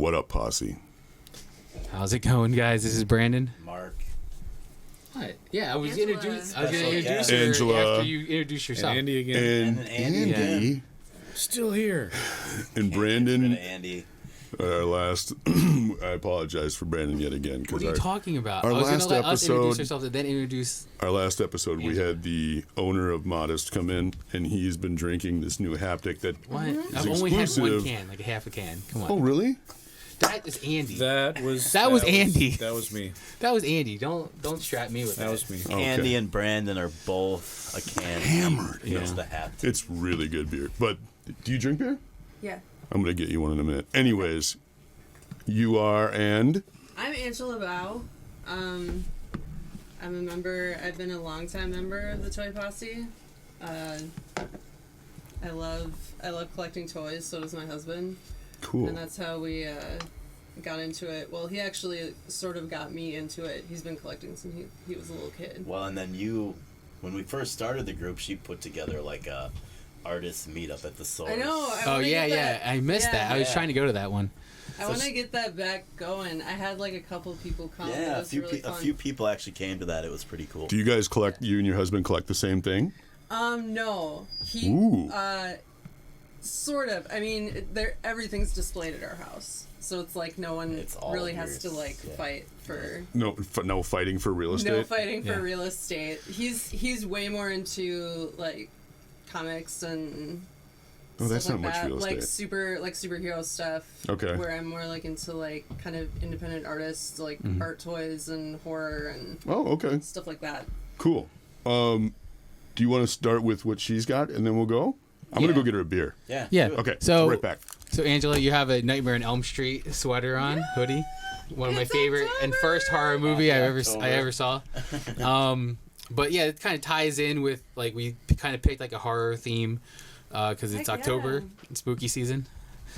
What up, Posse? How's it going, guys? This is Brandon. Mark. What? Yeah, I was Angela. introduced. Introduce her Angela. after you introduce yourself. And Andy again. And then Andy Andy. Still here. And Brandon. Andy. Our last. I apologize for Brandon yet again. What are you talking about? our I was last gonna let us introduce episode- ourselves and then introduce. Our last episode, we Angela. had the owner of Modest come in, and he's been drinking this new haptic that. What? is I've only had one exclusive. can, like a half a can. Come on. Oh, really? That is Andy. That was Andy. That was me. That was Andy. Don't strap me with that. That was me. Okay. Andy and Brandon are both a can Hammered. He knows Yeah. the hat. It's really good beer. But do you drink beer? Yeah. I'm going to get you one in a minute. Anyways, you are and. I'm Angela Bau. I'm a member. I've been a longtime member of the Toy Posse. I love collecting toys. So does my husband. Cool. And that's how we got into it. Well, he actually sort of got me into it. He's been collecting since he was a little kid. Well, and then when we first started the group, she put together like a artist meetup at the Source. I know. Oh yeah. I missed that. I was trying to go to that one. I want to get that back going. I had like a couple people come. Yeah, It was really a fun. few people actually came to that. It was pretty cool. Do you guys collect, you and your husband collect the same thing? No. He. Ooh. Sort of. I mean, everything's displayed at our house, so it's like no one It's all really has to yours, like yeah. fight for. No fighting for real estate? No fighting for Yeah. real estate. He's way more into like comics and. Oh, that's stuff not like much that. real estate. Superhero stuff. Okay. Where I'm more like into like kind of independent artists, like art toys and horror and Oh, okay. stuff like that. Cool. Do you want to start with what she's got and then we'll go? I'm going to Yeah. go get her a beer. Yeah. Yeah. do it. Okay, So- right back. So Angela, you have a Nightmare on Elm Street sweater on, hoodie. One of my It's favorite and first horror movie I ever October. saw. But yeah, it kind of ties in with like we kind of picked like a horror theme because it's Heck October, yeah. it's spooky season.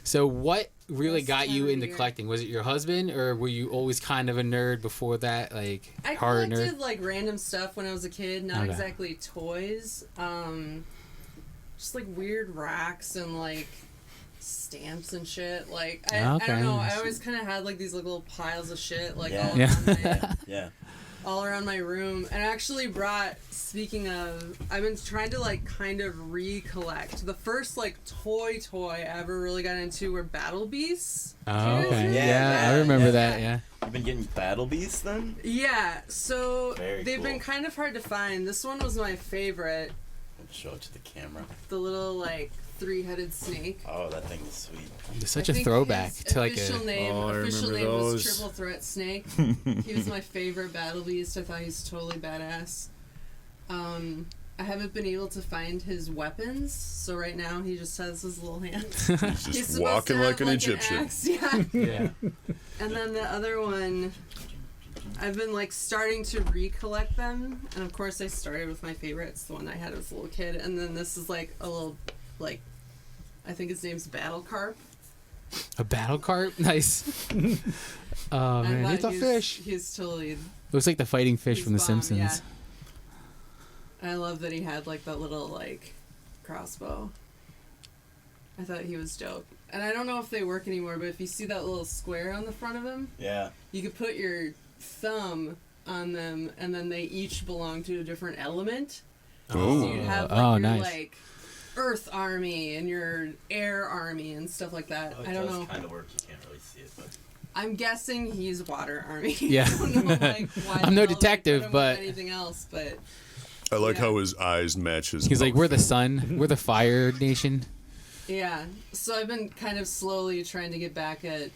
So what really Best got you time of into year. collecting? Was it your husband, or were you always kind of a nerd before that, like I horror collected nerd? like random stuff when I was a kid, not Okay. exactly toys. Just like weird racks and like stamps and shit. Like I Okay. don't know. I always kind of had like these little piles of shit like Yeah. all, Yeah. around my, Yeah. all around my room. And I actually brought. Speaking of, I've been trying to like kind of recollect. The first like toy I ever really got into were Battle Beasts. Oh, okay. Yeah, I remember yeah. that. Yeah. You've been getting Battle Beasts then? Yeah, so Very they've been cool. kind of hard to find. This one was my favorite. I'll show it to the camera. The little like 3-headed snake. Oh, that thing is sweet. It's such I a think throwback his to like official a. name. Oh, I Official remember name was those. Triple Threat Snake. He was my favorite battle beast. I thought he was totally badass. I haven't been able to find his weapons, so right now he just has his little hand. He's He's just supposed walking to like have, an Egyptian. axe, yeah. Yeah. And then the other one, I've been like starting to recollect them, and of course I started with my favorites, the one I had as a little kid, and then this is like a little, like, I think his name's Battle Carp. A battle cart? Nice. Oh I man, thought it's a fish. He's totally. Looks like the fighting fish he's from The bomb, Simpsons. yeah. I love that he had like that little like crossbow. I thought he was dope. And I don't know if they work anymore, but if you see that little square on the front of him, Yeah. you could put your thumb on them, and then they each belong to a different element. Oh. So you'd have like Oh, your nice. like Earth Army and your Air Army and stuff like that. Oh, it I don't does know. kind of work. You can't really see it, but I'm guessing he's Water Army. Yeah. I don't know, like, why I'm the no hell they detective, put him with but- anything else, but I like Yeah. how his eyes match his He's like, mouth. we're the sun, we're the fire nation. yeah. So I've been kind of slowly trying to get back at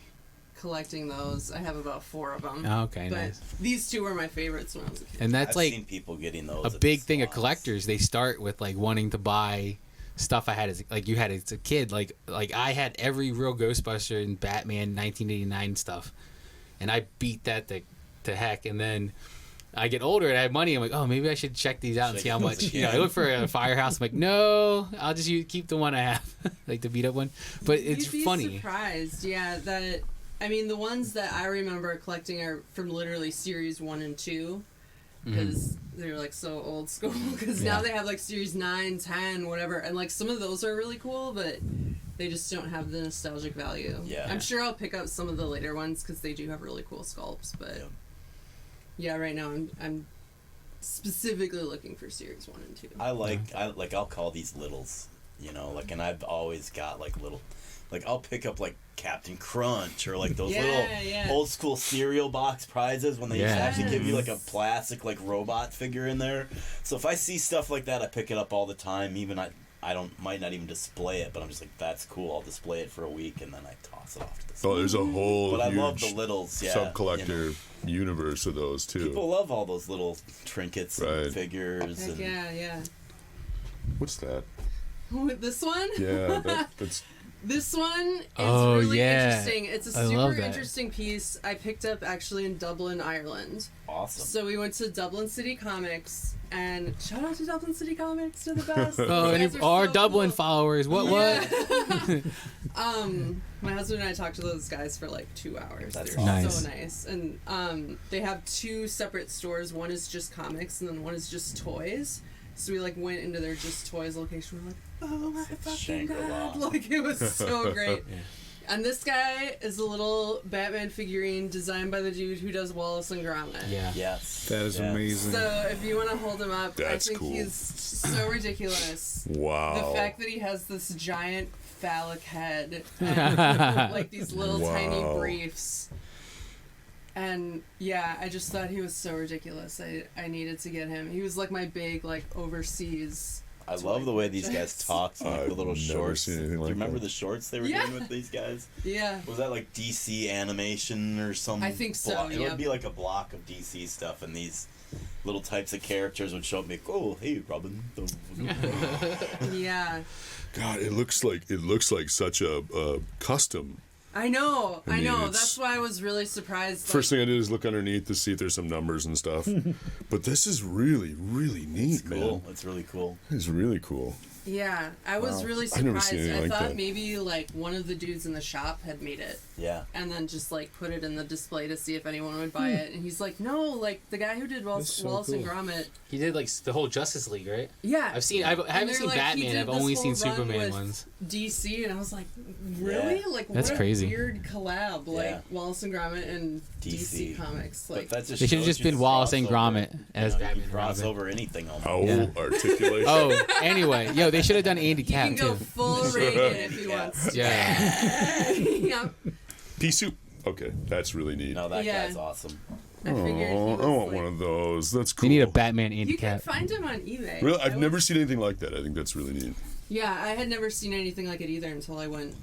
collecting those. I have about 4 of them. Oh, okay, but nice. these 2 were my favorites when I was a kid. And that's I've like seen people getting those. a at big the thing of salons. collectors. They start with like wanting to buy stuff I had as like you had as a kid. Like I had every real Ghostbuster and Batman 1989 stuff, and I beat that to heck. And then I get older and I have money. I'm like, oh, maybe I should check these out and Should see I how get much. those You know, I again? look for a firehouse. I'm like, no, I'll just keep the one I have, like the beat up one. But it's You'd be funny. surprised, yeah. That I mean, the ones that I remember collecting are from literally series 1 and 2, because they're like so old school. Because Yeah. now they have like series 9, 10, whatever, and like some of those are really cool, but They just don't have the nostalgic value. Yeah. I'm sure I'll pick up some of the later ones because they do have really cool sculpts. But yeah, right now I'm specifically looking for series 1 and 2. I'll call these littles, you know, like, and I've always got like little, like I'll pick up like Captain Crunch or like those little old school cereal box prizes when they used to actually give you like a plastic like robot figure in there. So if I see stuff like that, I pick it up all the time. Even I might not even display it, but I'm just like, that's cool. I'll display it for a week and then I toss it off to the side. Oh, there's a whole But I huge love the littles, sub-collector universe of those too. People love all those little trinkets and figures. Heck And yeah. What's that? This one? Yeah, that's This one is Oh, really yeah. interesting. It's a I love super that. interesting piece I picked up actually in Dublin, Ireland. awesome. So we went to Dublin City Comics, and shout out to Dublin City Comics, they're the best. Oh, You any guys are our so Dublin cool. followers. What? My husband and I talked to those guys for like 2 hours. That's They're awesome. so nice. And they have 2 separate stores. One is just comics, and then one is just toys. So we like went into their just toys location. We're like, oh my fucking Shangri-La. god! Like it was so great. Yeah. And this guy is a little Batman figurine designed by the dude who does Wallace and Gromit. Yeah. Yes. That is amazing. So if you want to hold him up, That's I think cool. he's so ridiculous. wow. The fact that he has this giant phallic head and like these little tiny Wow. briefs. And yeah, I just thought he was so ridiculous. I needed to get him. He was like my big like overseas. I love the way these guys talk, like I've the little never shorts. seen Do anything you like remember that. the shorts they were Yeah. doing with these guys? Yeah. Was that like DC animation or something? I think so, It yep. would be like a block of DC stuff, and these little types of characters would show up and be like, oh, hey, Robin. Yeah. God, it looks like such a custom. I know. I mean, it's- That's why I was really surprised. First thing I did is look underneath to see if there's some numbers and stuff. But this is really, really neat, Cool. man. It's really cool. It's really cool. Yeah, I was really I've never surprised. seen anything I like thought that. maybe like one of the dudes in the shop had made it Yeah. and then just like put it in the display to see if anyone would buy it. And he's like, no, like the guy who did Wallace, That's so Wallace and cool. Gromit. He did like the whole Justice League, right? Yeah, I haven't And seen they're like, he Batman. did I've this only whole seen run Superman with ones. DC, and I was like, really? Yeah. Like That's what crazy. a weird collab, like Yeah. Wallace and Gromit and DC, DC. comics. But Like, that just They should have shows just you been the Wallace and crossover. Gromit as You Batman and cross Robin. over anything almost. Oh, Yeah. articulation. Oh, anyway, yo, they should have done Andy he can Cap go too. full Reagan if he Yeah. wants to. Yeah. Yeah. Pea soup. Okay, that's really neat. No, that Yeah. guy's awesome. I figured he Oh, was, I want like- one of those. That's cool. They need a Batman Andy You can Cap. find him on eBay. Really, I I've was- never seen anything like that. I think that's really neat. Yeah, I had never seen anything like it either until I went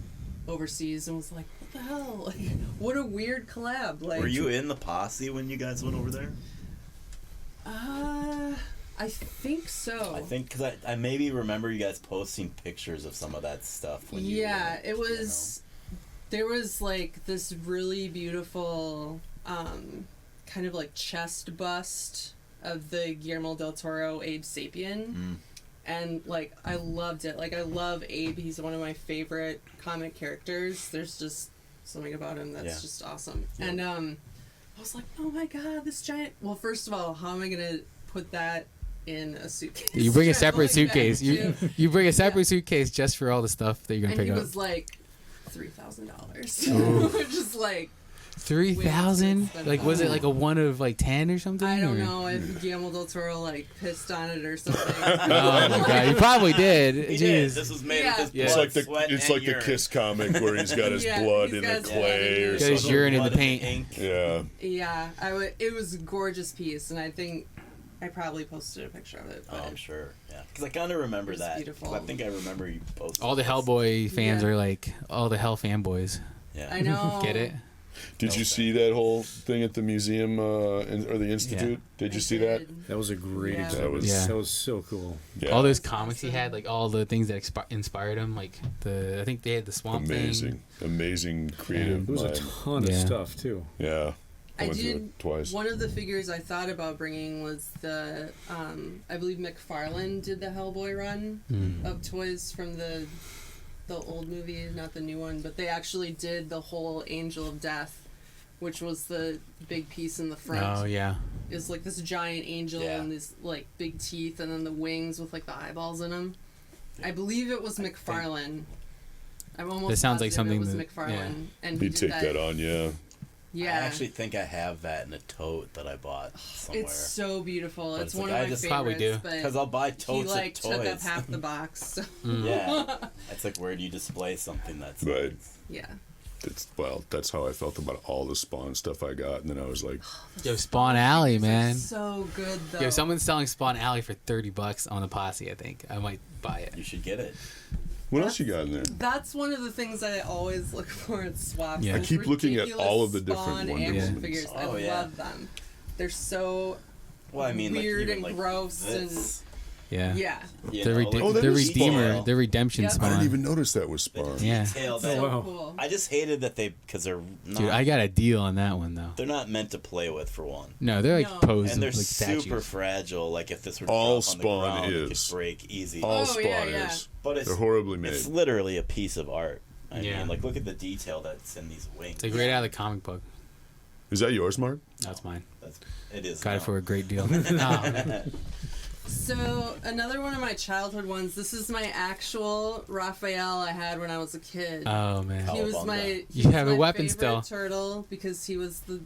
overseas and was like, what the hell? Like, what a weird collab. Like, Were you in the posse when you guys went over there? I think so. I think because I maybe remember you guys posting pictures of some of that stuff. When you Yeah, went, it was. There was like this really beautiful, kind of like chest bust of the Guillermo del Toro Abe Sapien. And like I loved it. Like I love Abe. He's one of my favorite comic characters. There's just something about him that's Yeah. just awesome. Yeah. And I was like, oh my god, this giant. Well, first of all, how am I gonna put that in a suitcase? You bring a separate Traveling back suitcase. to- You bring a separate suitcase just for all the stuff that you're gonna and pick he up. was like $3,000. Ooh. Which is like 3,000? Like was it like a one of like 10 or something? I don't or- know if Guillermo del Toro like pissed on it or something. Oh my god, you probably did. He Jeez. did. This was made Yeah. with his Yeah. blood, It's like sweat, the and urine. Kiss comic where he's got his Yeah, blood he's in got the his clay or Got his something. urine in the Blood paint. ink. Yeah. Yeah, it was a gorgeous piece, and I think I probably posted a picture of it. Oh, But I'm sure. Yeah, because I kind of remember It was that. 'Cause beautiful. I think I remember you posted. All the this. Hellboy fans Yeah. are like all the Hell fanboys. Yeah. I know. Get it? Did No you thanks. see that whole thing at the museum or the institute? Did you see that? That was a great Yeah. exhibit. Yeah. That was so cool. Yeah. All those comics he had, like all the things that inspired him, like I think they had the Swamp amazing, amazing creative There was a mind. ton of Yeah. stuff too. Yeah. I went through did. it twice. One of the figures I thought about bringing was the, I believe McFarlane did the Hellboy run Mm. of toys from the old movie, not the new one, but they actually did the whole Angel of Death, which was the big piece in the front. Oh yeah. Is like this giant angel Yeah. and these like big teeth, and then the wings with like the eyeballs in them. I believe it was McFarlane. I'm almost That sounds like positive something it was that- McFarlane, and You he did take that on, yeah. Yeah, I actually think I have that in a tote that I bought somewhere. it's so beautiful. But It's it's one like, I of my just favorites. probably do. Because But I'll buy he totes like of toys. took up half the box. So. Yeah. It's like, where do you display something that's Right. Yeah. That's how I felt about all the Spawn stuff I got, and then I was like, Yo, Spawn Alley, These are man. so good though. Yo, someone's selling Spawn Alley for $30 on the Posse. I think I might buy it. You should get it. what else you got in there? That's one of the things I always look for at swaps. Yeah. I Those keep looking at ridiculous all of the different Spawn Wonder action Womans. figures. I Oh, yeah. love them. They're so Well, I mean, weird like, and even, like, gross this, Yeah. yeah. you The, know, like, Oh, that the is Redeemer, Spawn. the Redemption Yep. I Spawn. didn't even notice that was the Spawn. Yeah. detail So that, wow. cool. I just hated that because they're not, Dude, I got a deal on that one though. they're not meant to play with for one. No, they're like No. posed And they're like super statues. fragile. Like if this were to All drop on the Spawn ground, it is. could break easy. All Oh, Spawn yeah, yeah. is. But it's They're horribly made. It's literally a piece of art. I Yeah. mean, like look at the detail that's in these wings. It's like right out of the comic book. Is that yours, Mark? That's mine. It is. Got it now. for a great deal. No. So another one of my childhood ones. This is my actual Raphael I had when I was a kid. Oh man. Oh. He was Cowabunga. my. You he was have a my weapon favorite still. turtle because he was the.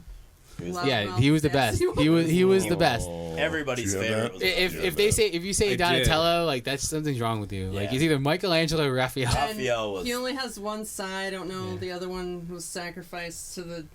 He was- loudmouth Yeah, he was the best. sassy He was He the best. Everybody's Do you have favorite that? was If you say I did. Donatello, like that's something's wrong with you. Like Yeah. it's either Michelangelo or Raphael. And Raphael was- He only has one side. I don't know. Yeah. The other one was sacrificed to the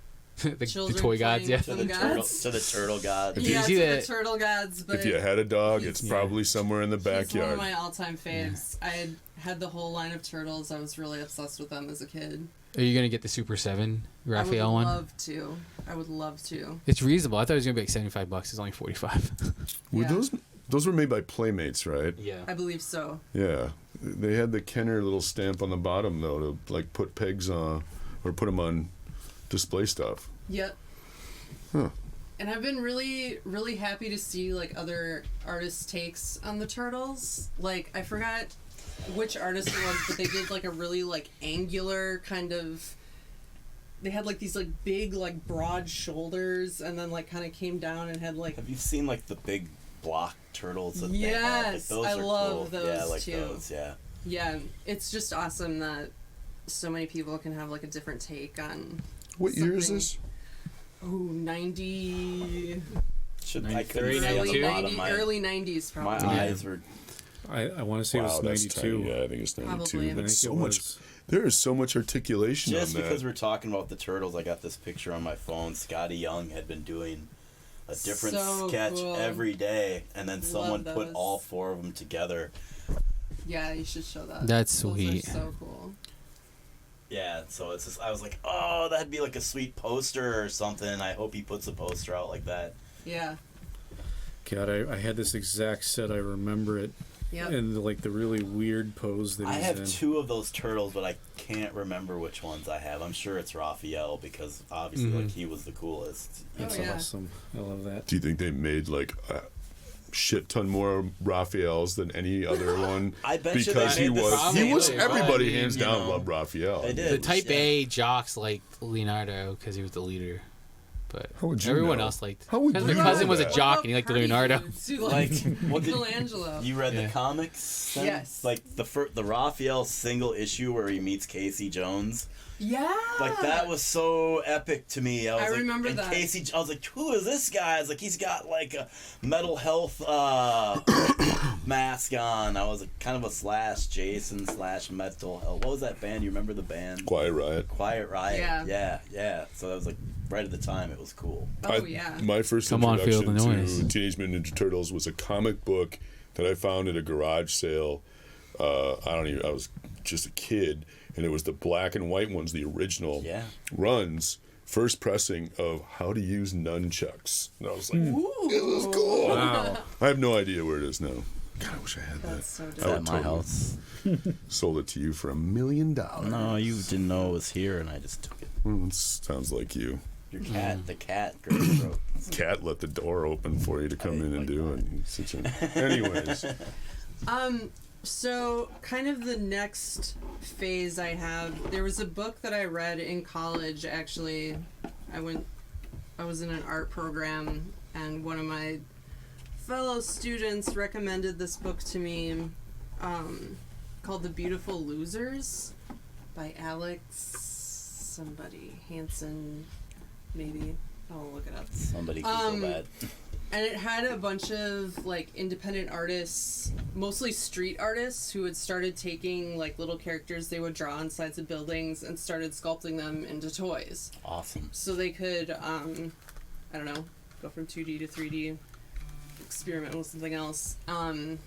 the children. toy gods, playing yeah. with to them the turtle, gods. to the turtle god. If you Yeah, see to that- the turtle gods. But If you had a dog, it's he's- probably somewhere in the he's one backyard. of my all-time faves. I had the whole line of turtles. I was really obsessed with them as a kid. Are you gonna get the Super 7 Raphael I would one? love to. I would love to. It's reasonable. I thought it was gonna be like $75. It's only 45. Were Yeah. those were made by Playmates, right? Yeah. I believe so. Yeah. They had the Kenner little stamp on the bottom though to like put pegs on or put them on display stuff. Yep. Huh. And I've been really, really happy to see like other artists' takes on the turtles. Like I forgot which artist it was, but they did like a really like angular kind of. They had like these like big like broad shoulders, and then like kind of came down and had like. Have you seen like the big block turtles? That they have? Like, Yes, those I are love cool. those Yeah, like too. those. Yeah. Yeah, it's just awesome that so many people can have like a different take on. What year is Something- this? Ooh, 90. I couldn't 93, see on Early, the 92? bottom. 90, early 90s, My probably. eyes were. I want to say it was that's 92. tiny. Yeah, I think it's 92. Probably. I But think so it much. was. There is so much articulation Just on that. because we're talking about the turtles, I got this picture on my phone. Scotty Young had been doing a different So sketch cool. every day, and then someone put those. all four of them together. Yeah, you should show that. That's Those sweet. Are so cool. Yeah, so it's just, I was like, oh, that'd be like a sweet poster or something. I hope he puts a poster out like that. Yeah. God, I had this exact set. I remember it. Yep. And like the really weird pose that I he's have in. 2 of those turtles, but I can't remember which ones I have. I'm sure it's Raphael because obviously, like, he was the coolest. That's Oh, yeah. awesome. I love that. Do you think they made like a shit ton more Raphaels than any other one? I bet you they because made he the was same he was way, everybody right? hands You down know, loved Raphael. they did. The Type Yeah. A jocks liked Leonardo because he was the leader, but How would you everyone know? else liked. How would Because you my know cousin was a that? jock and he liked Leonardo. Like, what did- Michelangelo. You read Yeah. the comics? Then? Yes. Like the Raphael single issue where he meets Casey Jones. Yeah. Like that was so epic to me. I was I like, remember and that. Casey, I was like, who is this guy? I was like, he's got like a mental health mask on. I was like, kind of a slash Jason slash mental health. What was that band? You remember the band? Quiet Riot. Quiet Riot. Yeah. Yeah. So that was like right at the time. It was cool. Oh, yeah. My first Come on, feel the introduction noise. to Teenage Mutant Ninja Turtles was a comic book that I found at a garage sale. I was just a kid, and it was the black and white ones, the original Yeah. runs, first pressing of how to use nunchucks. And I was like, Ooh. it was cool. Wow. I have no idea where it is now. God, I wish I had That's so that. It's I dope. at would my totally house. sold it to you for $1 million. No, you didn't know it was here, and I just took it. Well, it sounds like you. Your cat, the cat, Great Throat. Cat let the door open for you to come in and like do that. it. He's such a- Anyways, So kind of the next phase I have, there was a book that I read in college, actually. I was in an art program, and one of my fellow students recommended this book to me, called The Beautiful Losers. by Alex somebody Hansen, maybe. I'll look it up. Somebody Google that. And it had a bunch of like independent artists, mostly street artists, who had started taking like little characters they would draw on sides of buildings and started sculpting them into toys. Awesome. So they could, I don't know, go from 2D to 3D, experiment with something else. And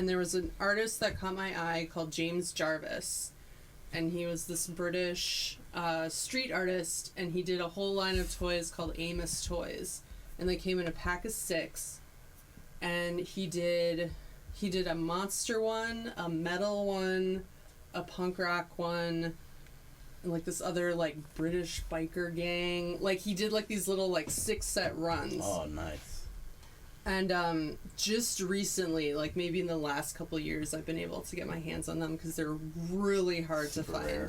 there was an artist that caught my eye called James Jarvis. And he was this British street artist, and he did a whole line of toys called Amos Toys. And they came in a pack of 6. And he did a monster one, a metal one, a punk rock one, and like this other like British biker gang. Like he did like these little like 6-set runs. Oh, nice. And just recently, like maybe in the last couple of years, I've been able to get my hands on them because they're really hard to find. Rare.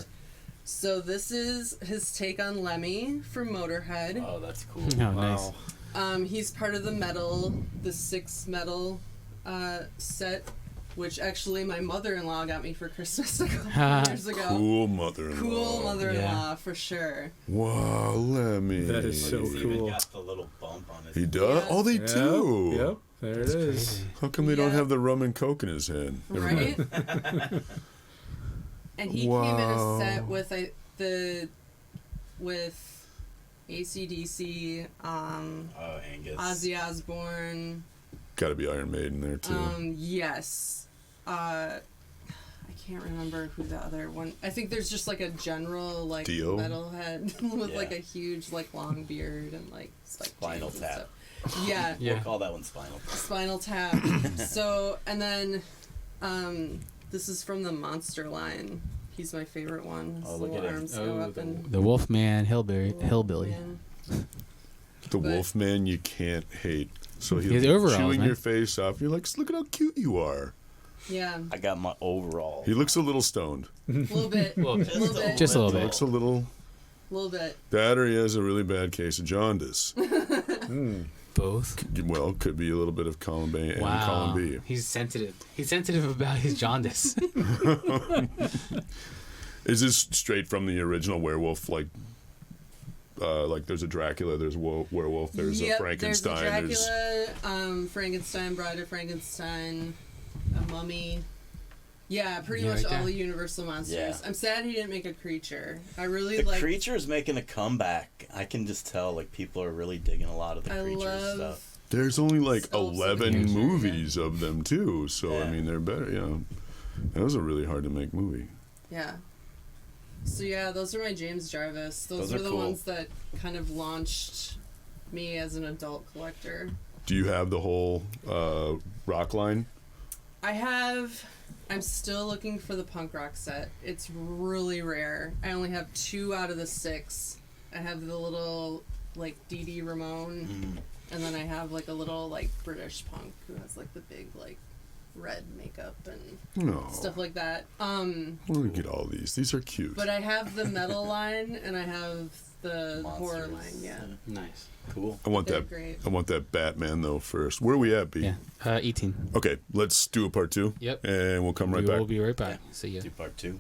So this is his take on Lemmy from Motorhead. Oh, that's cool. Oh, nice. He's part of the 6 metal set, which actually my mother-in-law got me for Christmas a couple years ago. Cool mother-in-law. Cool mother-in-law, for sure. Wow, Lemmy. That is so He's cool. even got the little bump on his He does? Yeah. Oh, they do? Yep, there it is. Crazy. How come they don't Yeah. have the rum and coke in his hand? Never Right? mind. And he came in a set with with AC/DC, Angus. Ozzy Osbourne. Got to be Iron Maiden there, too. Yes. I can't remember who the other one. I think there's just like a general like Dio? metalhead with Yeah. like a huge like long beard and like spiked Spinal chains and Tap. stuff. Yeah. Yeah. We'll call that one Spinal Tap. Spinal Tap. So, and then this is from the Monster line. He's my favorite one. His Oh, look little at him. arms go Oh, up and the Wolfman Hillbilly. Man. The But- Wolfman you can't hate. So He he's has overalls, chewing man. your face off. You're like, look at how cute you are. Yeah, I got my overall. He looks a little stoned. a little bit. Little bit. Little bit. Just a little bit. Looks a little... little bit. That or he has a really bad case of jaundice. Both. Well, could be a little bit of column A and Wow. column B. He's sensitive. He's sensitive about his jaundice. Is this straight from the original werewolf? Like there's a Dracula, there's a werewolf, there's a Frankenstein. There's a Dracula, Frankenstein, Bride of Frankenstein, a mummy. Yeah, pretty Yeah, much right all there. the Universal monsters. Yeah. I'm sad he didn't make a creature. I really The like. creature is making a comeback. I can just tell, like, people are really digging a lot of the I creature love. stuff. There's only like Sculpts of the 11 creature, movies of them too, so I Yeah. mean they're better. Yeah, that was a really hard to make movie. Yeah. So yeah, those are my James Jarvis. Those Those were are the cool. ones that kind of launched me as an adult collector. Do you have the whole rock line? I'm still looking for the punk rock set. It's really rare. I only have 2 out of the 6. I have the little like Dee Dee Ramone, and then I have like a little like British punk who has like the big like red makeup and No. stuff like that. Look at all these. These are cute. But I have the metal line and I have the horror Monsters. line. Yeah, Nice. Cool. I want they're that. great. I want that Batman though first. Where are we at, B? Yeah. 18. Okay, let's do a part 2. Yep. And we'll come right We back. will be right back. See ya. Do part 2.